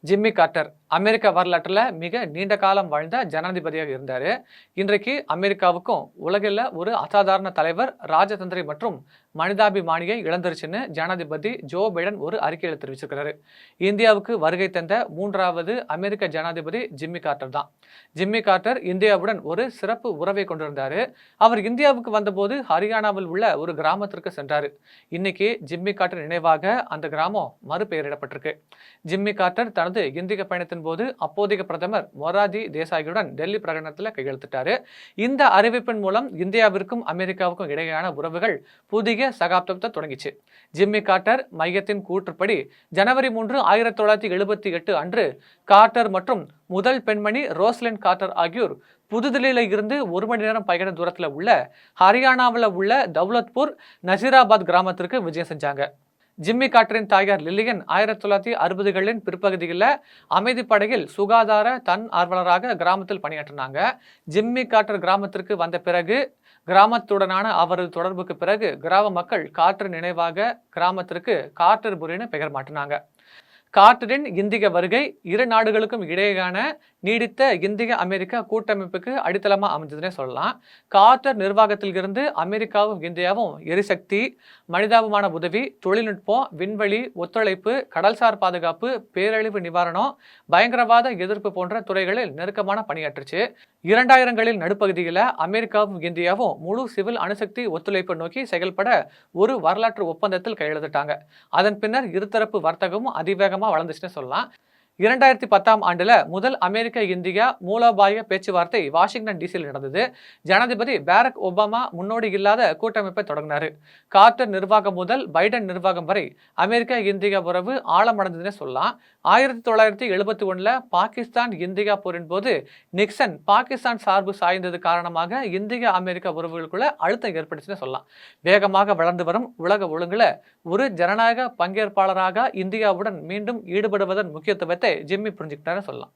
Jimmy Carter அமெரிக்க வரலாற்றில் மிக நீண்ட காலம் வாழ்ந்த ஜனாதிபதியாக இருந்தார். இன்றைக்கு அமெரிக்காவுக்கும் உலகில் ஒரு அசாதாரண தலைவர், ராஜதந்திரி மற்றும் மனிதாபிமானியை இழந்துருச்சுன்னு ஜனாதிபதி ஜோ பைடன் ஒரு அறிக்கையில் தெரிவிச்சிருக்கிறாரு. இந்தியாவுக்கு வருகை தந்த மூன்றாவது அமெரிக்க ஜனாதிபதி ஜிம்மி கார்ட்டர் தான். ஜிம்மி கார்ட்டர் இந்தியாவுடன் ஒரு சிறப்பு உறவை கொண்டிருந்தார். அவர் இந்தியாவுக்கு வந்தபோது ஹரியானாவில் உள்ள ஒரு கிராமத்திற்கு சென்றார். இன்னைக்கு ஜிம்மி கார்ட்டர் நினைவாக அந்த கிராமம் மறுபெயரிடப்பட்டிருக்கு. ஜிம்மி கார்ட்டர் தனது இந்திய பயணத்தின் போது அப்போதைய பிரதமர் மொரார்ஜி தேசாயுடன் டெல்லி பிரகடனத்தில் கையெழுத்திட்டாரு. இந்த அறிவிப்பின் மூலம் இந்தியாவிற்கும் அமெரிக்காவுக்கும் இடையேயான உறவுகள் புதிய சகாப்தத்தை தொடங்கிச்சு. ஜிம்மி கார்ட்டர் மையத்தின் கூற்றுப்படி ஜனவரி 3, 1978 அன்று கார்ட்டர் மற்றும் முதல் பெண்மணி ரோஸ்லின் கார்ட்டர் ஆகியோர் புதுதில்லியில இருந்து 1 மணி நேரம் பயண தூரத்தில் உள்ள ஹரியானாவில் உள்ள தௌலத்பூர் நசீராபாத் கிராமத்திற்கு விஜயம் செஞ்சாங்க. ஜிம்மி கார்ட்டரின் தாயார் லில்லியன் 1960களின் பிற்பகுதியில் அமைதிப்படையில் சுகாதார தன் ஆர்வலராக கிராமத்தில் பணியாற்றினாங்க. ஜிம்மி கார்ட்டர் கிராமத்திற்கு வந்த பிறகு கிராமத்துடனான அவரது தொடர்புக்கு பிறகு கிராம மக்கள் கார்ட்டர் நினைவாக கிராமத்திற்கு கார்ட்டர்புரின்னு பெயர் மாற்றினாங்க. கார்ட்டரின் இந்திய வருகை இரு நாடுகளுக்கும் இடையேயான நீடித்த இந்திய அமெரிக்க கூட்டமைப்புக்கு அடித்தளமாக அமைஞ்சதுன்னே சொல்லலாம். கார்ட்டர் நிர்வாகத்தில் இருந்து அமெரிக்காவும் இந்தியாவும் எரிசக்தி, மனிதாபிமான உதவி, தொழில்நுட்பம், விண்வெளி ஒத்துழைப்பு, கடல்சார் பாதுகாப்பு, பேரழிவு நிவாரணம், பயங்கரவாத எதிர்ப்பு போன்ற துறைகளில் நெருக்கமான பணியாற்றுச்சு. 2000களின் நடுப்பகுதியில் அமெரிக்காவும் இந்தியாவும் முழு சிவில் அணுசக்தி ஒத்துழைப்பு நோக்கி செயல்பட ஒரு வரலாற்று ஒப்பந்தத்தில் கையெழுத்திட்டாங்க. அதன் பின்னர் இருதரப்பு வர்த்தகமும் அதிவேகமாக வளர்ந்துச்சுன்னு சொல்லலாம். 2010ஆம் ஆண்டுல முதல் அமெரிக்க இந்தியா மூலோபாய பேச்சுவார்த்தை வாஷிங்டன் டிசியில் நடந்தது. ஜனாதிபதி பாரக் ஒபாமா முன்னோடி இல்லாத கூட்டமைப்பை தொடங்கினார். கார்ட்டர் நிர்வாகம் முதல் பைடன் நிர்வாகம் வரை அமெரிக்க இந்தியா உறவு ஆழமடைந்ததுன்னு சொல்லலாம். 1971 பாகிஸ்தான் இந்தியா போரின் போது நிக்சன் பாகிஸ்தான் சார்பு சாய்ந்தது காரணமாக இந்திய அமெரிக்க உறவுகளுக்குள்ள அழுத்தம் ஏற்பட்டுச்சுன்னு சொல்லலாம். வேகமாக வளர்ந்து வரும் உலக ஒழுங்குல ஒரு ஜனநாயக பங்கேற்பாளராக இந்தியாவுடன் மீண்டும் ஈடுபடுவதன் முக்கியத்துவத்தை ஜிம்மி புரிஞ்சுக்கிட்டாருன்னு சொல்லலாம்.